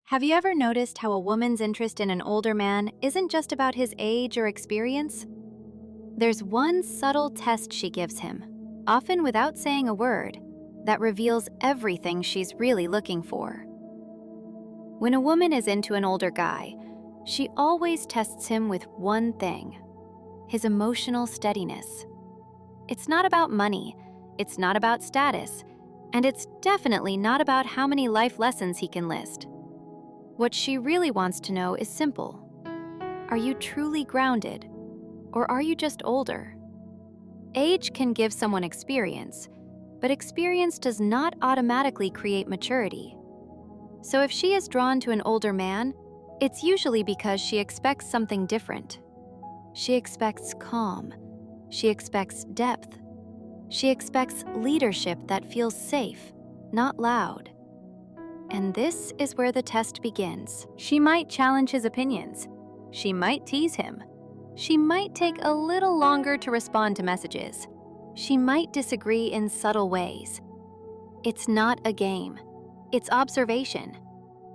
Have you ever noticed how a woman's interest in an older man isn't just about his age or experience? There's one subtle test she gives him, often without saying a word, that reveals everything she's really looking for. When a woman is into an older guy, she always tests him with one thing: his emotional steadiness. It's not about money, it's not about status, and it's definitely not about how many life lessons he can list. What she really wants to know is simple. Are you truly grounded, or are you just older? Age can give someone experience, but experience does not automatically create maturity. So if she is drawn to an older man, it's usually because she expects something different. She expects calm. She expects depth. She expects leadership that feels safe, not loud. And this is where the test begins. She might challenge his opinions. She might tease him. She might take a little longer to respond to messages. She might disagree in subtle ways. It's not a game. It's observation.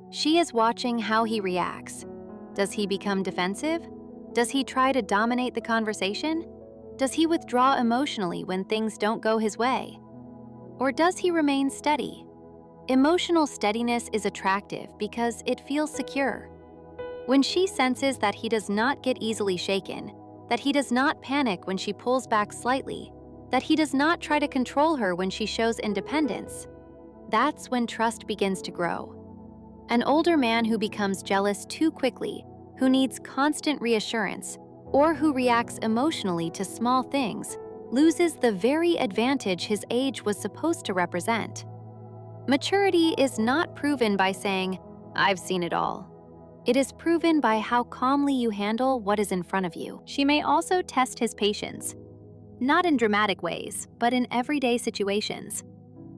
She is watching how he reacts. Does he become defensive? Does he try to dominate the conversation? Does he withdraw emotionally when things don't go his way? Or does he remain steady? Emotional steadiness is attractive because it feels secure. When she senses that he does not get easily shaken, that he does not panic when she pulls back slightly, that he does not try to control her when she shows independence, that's when trust begins to grow. An older man who becomes jealous too quickly, who needs constant reassurance, or who reacts emotionally to small things, loses the very advantage his age was supposed to represent. Maturity is not proven by saying, "I've seen it all." It is proven by how calmly you handle what is in front of you. She may also test his patience, not in dramatic ways, but in everyday situations.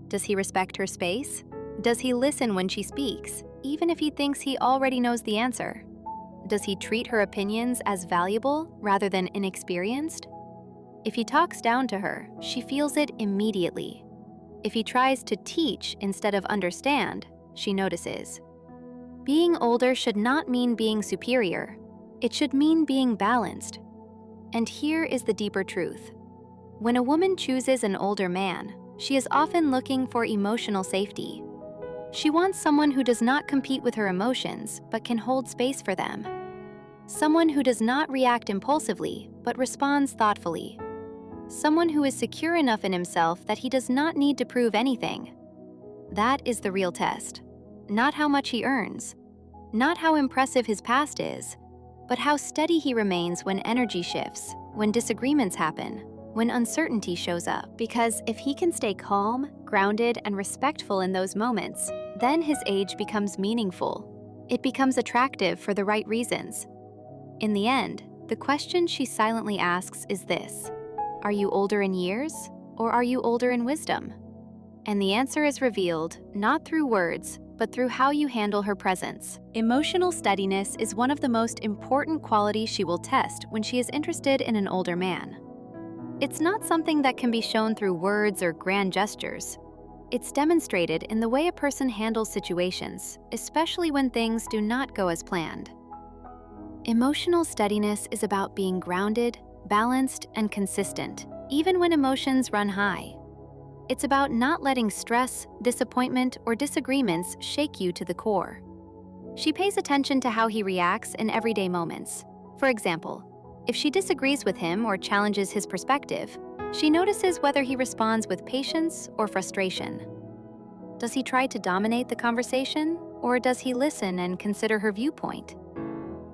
Does he respect her space? Does he listen when she speaks, even if he thinks he already knows the answer? Does he treat her opinions as valuable rather than inexperienced? If he talks down to her, she feels it immediately. If he tries to teach instead of understand, she notices. Being older should not mean being superior. It should mean being balanced. And here is the deeper truth. When a woman chooses an older man, she is often looking for emotional safety. She wants someone who does not compete with her emotions, but can hold space for them. Someone who does not react impulsively, but responds thoughtfully. Someone who is secure enough in himself that he does not need to prove anything. That is the real test. Not how much he earns, not how impressive his past is, but how steady he remains when energy shifts, when disagreements happen, when uncertainty shows up. Because if he can stay calm, grounded, and respectful in those moments, then his age becomes meaningful. It becomes attractive for the right reasons. In the end, the question she silently asks is this: are you older in years, or are you older in wisdom? And the answer is revealed not through words, but through how you handle her presence. Emotional steadiness is one of the most important qualities she will test when she is interested in an older man. It's not something that can be shown through words or grand gestures. It's demonstrated in the way a person handles situations, especially when things do not go as planned. Emotional steadiness is about being grounded, balanced, and consistent, even when emotions run high. It's about not letting stress, disappointment, or disagreements shake you to the core. She pays attention to how he reacts in everyday moments. For example, if she disagrees with him or challenges his perspective, she notices whether he responds with patience or frustration. Does he try to dominate the conversation, or does he listen and consider her viewpoint?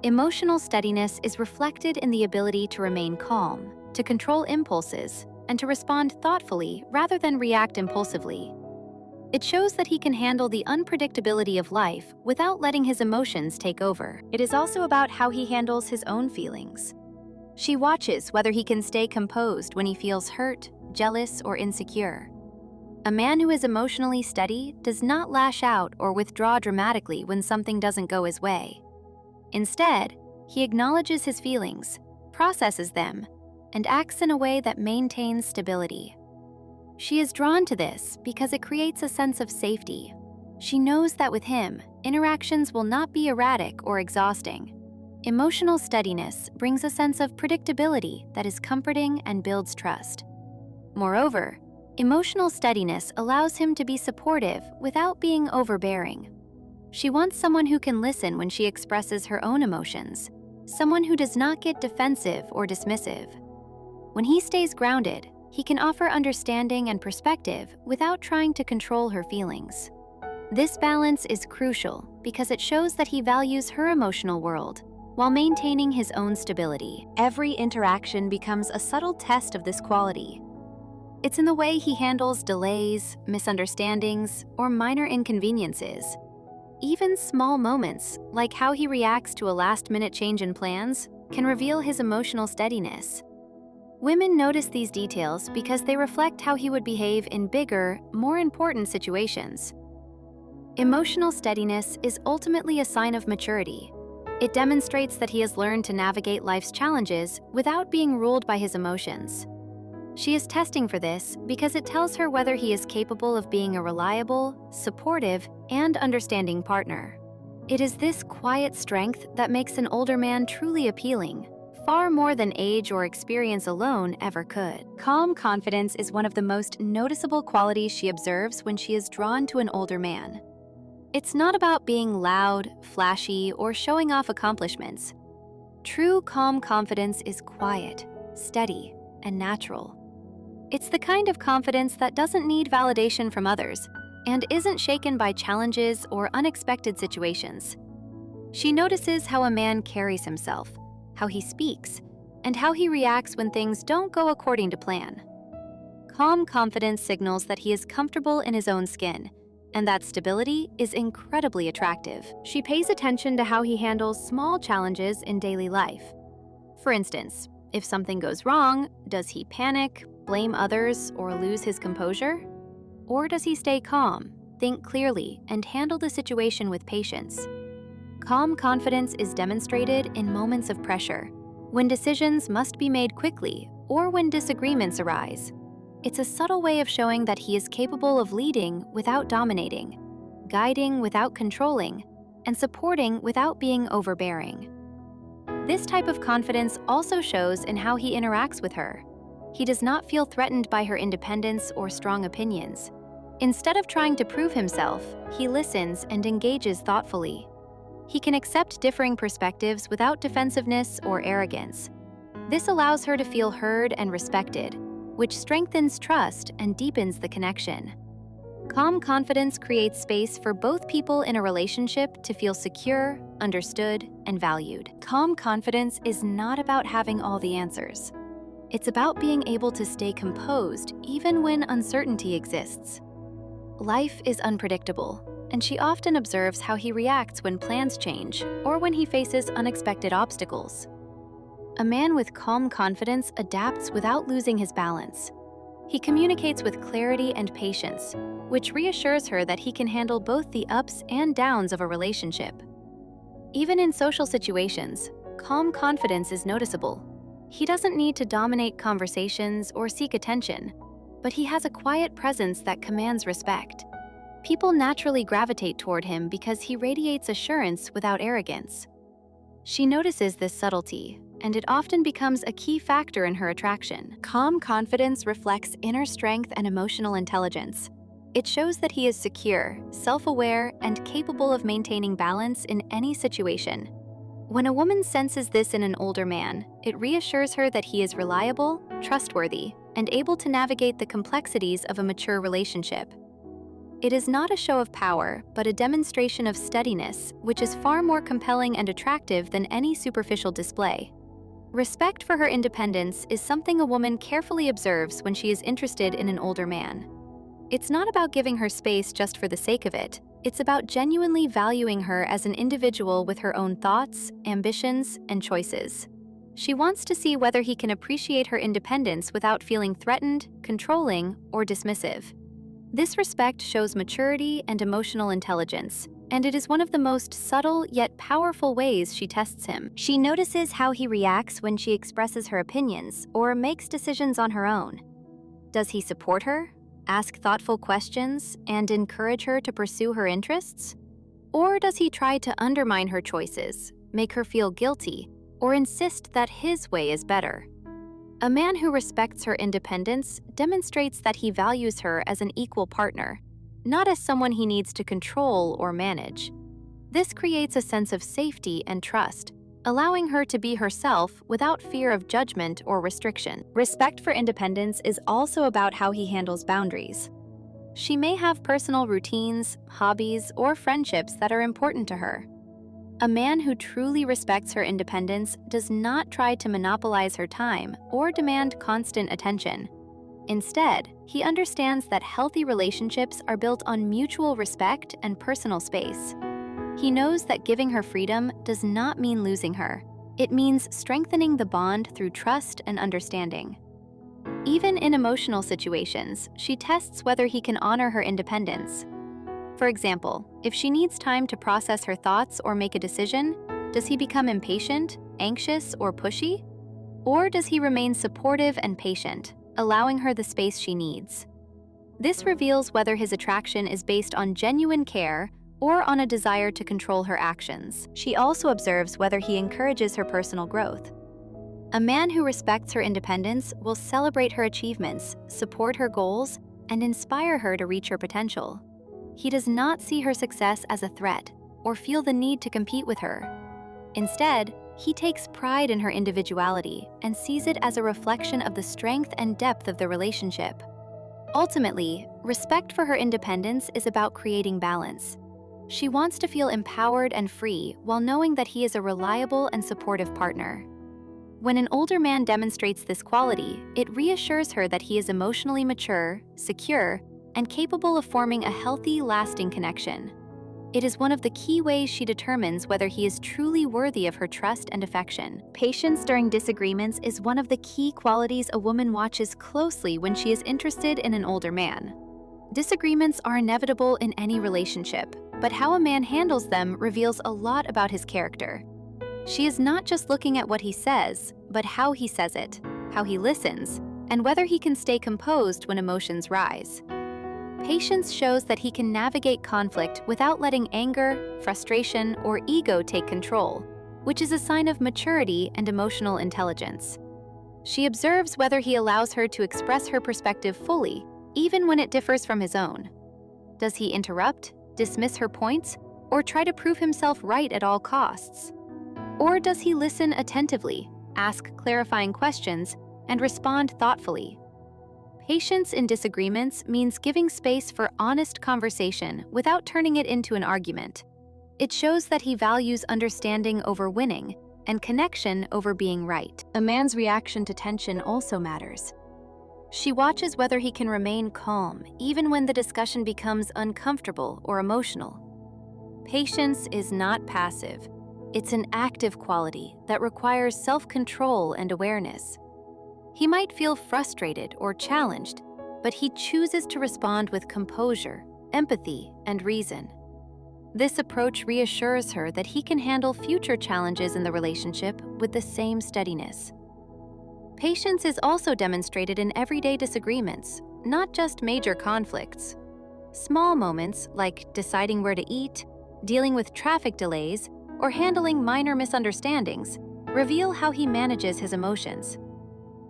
Emotional steadiness is reflected in the ability to remain calm, to control impulses, and to respond thoughtfully rather than react impulsively. It shows that he can handle the unpredictability of life without letting his emotions take over. It is also about how he handles his own feelings. She watches whether he can stay composed when he feels hurt, jealous, or insecure. A man who is emotionally steady does not lash out or withdraw dramatically when something doesn't go his way. Instead, he acknowledges his feelings, processes them, and acts in a way that maintains stability. She is drawn to this because it creates a sense of safety. She knows that with him, interactions will not be erratic or exhausting. Emotional steadiness brings a sense of predictability that is comforting and builds trust. Moreover, emotional steadiness allows him to be supportive without being overbearing. She wants someone who can listen when she expresses her own emotions, someone who does not get defensive or dismissive. When he stays grounded, he can offer understanding and perspective without trying to control her feelings. This balance is crucial because it shows that he values her emotional world while maintaining his own stability. Every interaction becomes a subtle test of this quality. It's in the way he handles delays, misunderstandings, or minor inconveniences. Even small moments, like how he reacts to a last-minute change in plans, can reveal his emotional steadiness. Women notice these details because they reflect how he would behave in bigger, more important situations. Emotional steadiness is ultimately a sign of maturity. It demonstrates that he has learned to navigate life's challenges without being ruled by his emotions. She is testing for this because it tells her whether he is capable of being a reliable, supportive, and understanding partner. It is this quiet strength that makes an older man truly appealing, far more than age or experience alone ever could. Calm confidence is one of the most noticeable qualities she observes when she is drawn to an older man. It's not about being loud, flashy, or showing off accomplishments. True calm confidence is quiet, steady, and natural. It's the kind of confidence that doesn't need validation from others and isn't shaken by challenges or unexpected situations. She notices how a man carries himself, how he speaks, and how he reacts when things don't go according to plan. Calm confidence signals that he is comfortable in his own skin, and that stability is incredibly attractive. She pays attention to how he handles small challenges in daily life. For instance, if something goes wrong, does he panic, blame others, or lose his composure? Or does he stay calm, think clearly, and handle the situation with patience? Calm confidence is demonstrated in moments of pressure, when decisions must be made quickly or when disagreements arise. It's a subtle way of showing that he is capable of leading without dominating, guiding without controlling, and supporting without being overbearing. This type of confidence also shows in how he interacts with her. He does not feel threatened by her independence or strong opinions. Instead of trying to prove himself, he listens and engages thoughtfully. He can accept differing perspectives without defensiveness or arrogance. This allows her to feel heard and respected, which strengthens trust and deepens the connection. Calm confidence creates space for both people in a relationship to feel secure, understood, and valued. Calm confidence is not about having all the answers. It's about being able to stay composed even when uncertainty exists. Life is unpredictable, and she often observes how he reacts when plans change or when he faces unexpected obstacles. A man with calm confidence adapts without losing his balance. He communicates with clarity and patience, which reassures her that he can handle both the ups and downs of a relationship. Even in social situations, calm confidence is noticeable. He doesn't need to dominate conversations or seek attention, but he has a quiet presence that commands respect. People naturally gravitate toward him because he radiates assurance without arrogance. She notices this subtlety, and it often becomes a key factor in her attraction. Calm confidence reflects inner strength and emotional intelligence. It shows that he is secure, self-aware, and capable of maintaining balance in any situation. When a woman senses this in an older man, it reassures her that he is reliable, trustworthy, and able to navigate the complexities of a mature relationship. It is not a show of power, but a demonstration of steadiness, which is far more compelling and attractive than any superficial display. Respect for her independence is something a woman carefully observes when she is interested in an older man. It's not about giving her space just for the sake of it. It's about genuinely valuing her as an individual with her own thoughts, ambitions, and choices. She wants to see whether he can appreciate her independence without feeling threatened, controlling, or dismissive. This respect shows maturity and emotional intelligence, and it is one of the most subtle yet powerful ways she tests him. She notices how he reacts when she expresses her opinions or makes decisions on her own. Does he support her, ask thoughtful questions, and encourage her to pursue her interests? Or does he try to undermine her choices, make her feel guilty, or insist that his way is better? A man who respects her independence demonstrates that he values her as an equal partner, not as someone he needs to control or manage. This creates a sense of safety and trust, allowing her to be herself without fear of judgment or restriction. Respect for independence is also about how he handles boundaries. She may have personal routines, hobbies, or friendships that are important to her. A man who truly respects her independence does not try to monopolize her time or demand constant attention. Instead, he understands that healthy relationships are built on mutual respect and personal space. He knows that giving her freedom does not mean losing her. It means strengthening the bond through trust and understanding. Even in emotional situations, she tests whether he can honor her independence. For example, if she needs time to process her thoughts or make a decision, does he become impatient, anxious, or pushy? Or does he remain supportive and patient, allowing her the space she needs? This reveals whether his attraction is based on genuine care or on a desire to control her actions. She also observes whether he encourages her personal growth. A man who respects her independence will celebrate her achievements, support her goals, and inspire her to reach her potential. He does not see her success as a threat or feel the need to compete with her. Instead, he takes pride in her individuality and sees it as a reflection of the strength and depth of the relationship. Ultimately, respect for her independence is about creating balance. She wants to feel empowered and free while knowing that he is a reliable and supportive partner. When an older man demonstrates this quality, it reassures her that he is emotionally mature, secure, and capable of forming a healthy, lasting connection. It is one of the key ways she determines whether he is truly worthy of her trust and affection. Patience during disagreements is one of the key qualities a woman watches closely when she is interested in an older man. Disagreements are inevitable in any relationship, but how a man handles them reveals a lot about his character. She is not just looking at what he says, but how he says it, how he listens, and whether he can stay composed when emotions rise. Patience shows that he can navigate conflict without letting anger, frustration, or ego take control, which is a sign of maturity and emotional intelligence. She observes whether he allows her to express her perspective fully, even when it differs from his own. Does he interrupt, dismiss her points, or try to prove himself right at all costs? Or does he listen attentively, ask clarifying questions, and respond thoughtfully? Patience in disagreements means giving space for honest conversation without turning it into an argument. It shows that he values understanding over winning and connection over being right. A man's reaction to tension also matters. She watches whether he can remain calm even when the discussion becomes uncomfortable or emotional. Patience is not passive. It's an active quality that requires self-control and awareness. He might feel frustrated or challenged, but he chooses to respond with composure, empathy, and reason. This approach reassures her that he can handle future challenges in the relationship with the same steadiness. Patience is also demonstrated in everyday disagreements, not just major conflicts. Small moments like deciding where to eat, dealing with traffic delays, or handling minor misunderstandings reveal how he manages his emotions.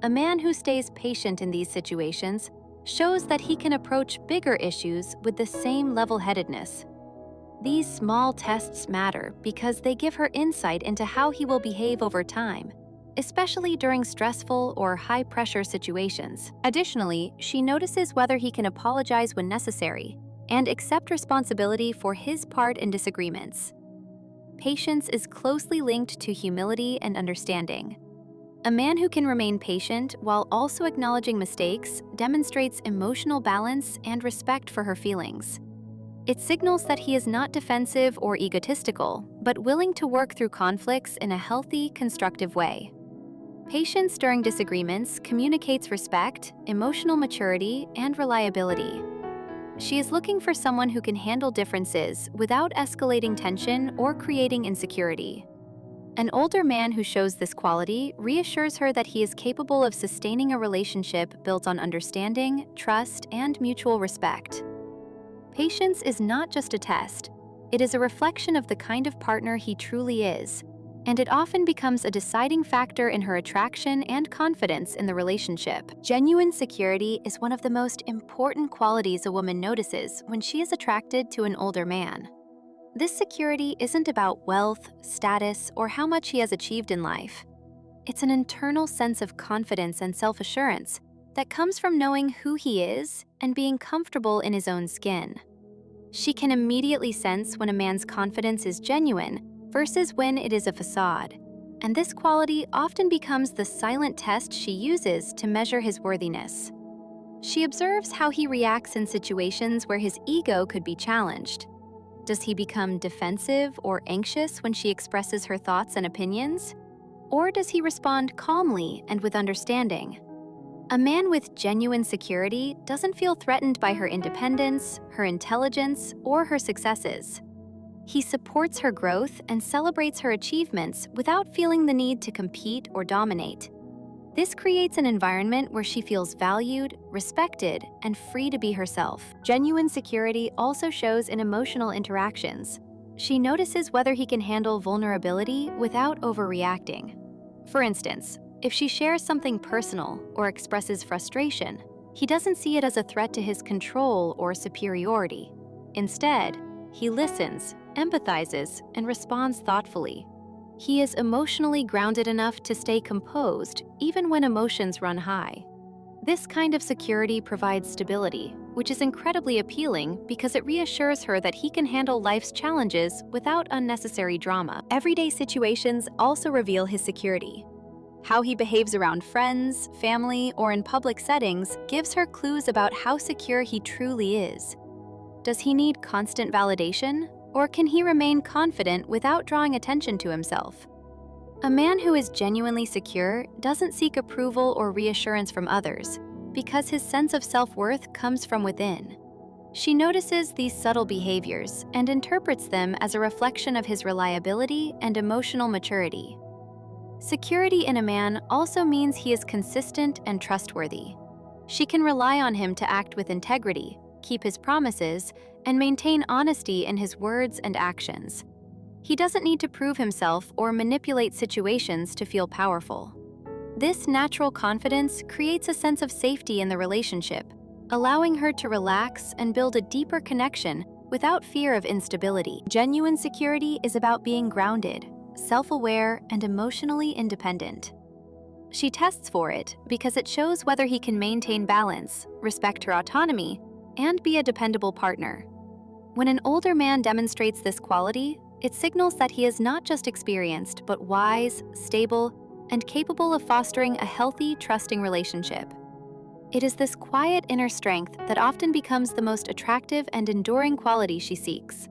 A man who stays patient in these situations shows that he can approach bigger issues with the same level-headedness. These small tests matter because they give her insight into how he will behave over time, especially during stressful or high-pressure situations. Additionally, she notices whether he can apologize when necessary and accept responsibility for his part in disagreements. Patience is closely linked to humility and understanding. A man who can remain patient while also acknowledging mistakes demonstrates emotional balance and respect for her feelings. It signals that he is not defensive or egotistical, but willing to work through conflicts in a healthy, constructive way. Patience during disagreements communicates respect, emotional maturity, and reliability. She is looking for someone who can handle differences without escalating tension or creating insecurity. An older man who shows this quality reassures her that he is capable of sustaining a relationship built on understanding, trust, and mutual respect. Patience is not just a test, it is a reflection of the kind of partner he truly is, and it often becomes a deciding factor in her attraction and confidence in the relationship. Genuine security is one of the most important qualities a woman notices when she is attracted to an older man. This security isn't about wealth, status, or how much he has achieved in life. It's an internal sense of confidence and self-assurance that comes from knowing who he is and being comfortable in his own skin. She can immediately sense when a man's confidence is genuine versus when it is a facade, and this quality often becomes the silent test she uses to measure his worthiness. She observes how he reacts in situations where his ego could be challenged. Does he become defensive or anxious when she expresses her thoughts and opinions? Or does he respond calmly and with understanding? A man with genuine security doesn't feel threatened by her independence, her intelligence, or her successes. He supports her growth and celebrates her achievements without feeling the need to compete or dominate. This creates an environment where she feels valued, respected, and free to be herself. Genuine security also shows in emotional interactions. She notices whether he can handle vulnerability without overreacting. For instance, if she shares something personal or expresses frustration, he doesn't see it as a threat to his control or superiority. Instead, he listens, empathizes, and responds thoughtfully. He is emotionally grounded enough to stay composed even when emotions run high. This kind of security provides stability, which is incredibly appealing because it reassures her that he can handle life's challenges without unnecessary drama. Everyday situations also reveal his security. How he behaves around friends, family, or in public settings gives her clues about how secure he truly is. Does he need constant validation, or can he remain confident without drawing attention to himself? A man who is genuinely secure doesn't seek approval or reassurance from others because his sense of self-worth comes from within. She notices these subtle behaviors and interprets them as a reflection of his reliability and emotional maturity. Security in a man also means he is consistent and trustworthy. She can rely on him to act with integrity, keep his promises, and maintain honesty in his words and actions. He doesn't need to prove himself or manipulate situations to feel powerful. This natural confidence creates a sense of safety in the relationship, allowing her to relax and build a deeper connection without fear of instability. Genuine security is about being grounded, self-aware, and emotionally independent. She tests for it because it shows whether he can maintain balance, respect her autonomy, and be a dependable partner. When an older man demonstrates this quality, it signals that he is not just experienced, but wise, stable, and capable of fostering a healthy, trusting relationship. It is this quiet inner strength that often becomes the most attractive and enduring quality she seeks.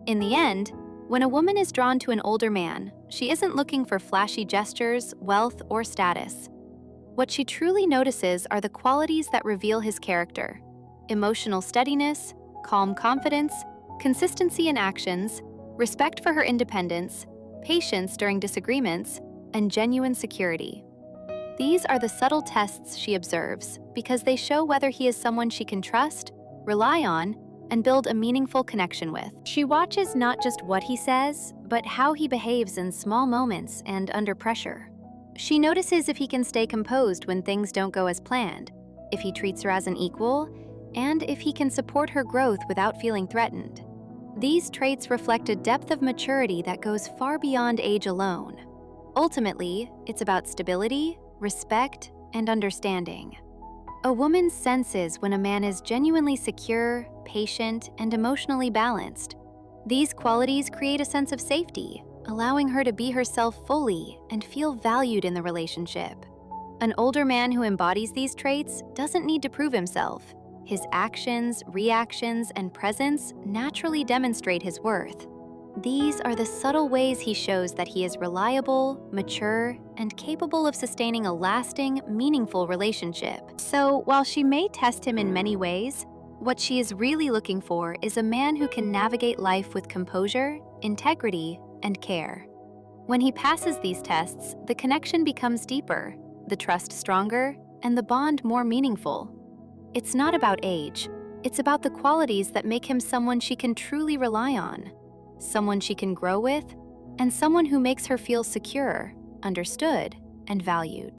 In the end, when a woman is drawn to an older man, she isn't looking for flashy gestures, wealth, or status. What she truly notices are the qualities that reveal his character: emotional steadiness, calm confidence, consistency in actions, respect for her independence, patience during disagreements, and genuine security. These are the subtle tests she observes because they show whether he is someone she can trust, rely on, and build a meaningful connection with. She watches not just what he says, but how he behaves in small moments and under pressure. She notices if he can stay composed when things don't go as planned, if he treats her as an equal, and if he can support her growth without feeling threatened. These traits reflect a depth of maturity that goes far beyond age alone. Ultimately, it's about stability, respect, and understanding. A woman senses when a man is genuinely secure, patient, and emotionally balanced. These qualities create a sense of safety, allowing her to be herself fully and feel valued in the relationship. An older man who embodies these traits doesn't need to prove himself. His actions, reactions, and presence naturally demonstrate his worth. These are the subtle ways he shows that he is reliable, mature, and capable of sustaining a lasting, meaningful relationship. So, while she may test him in many ways, what she is really looking for is a man who can navigate life with composure, integrity, and care. When he passes these tests, the connection becomes deeper, the trust stronger, and the bond more meaningful. It's not about age, it's about the qualities that make him someone she can truly rely on, someone she can grow with, and someone who makes her feel secure, understood, and valued.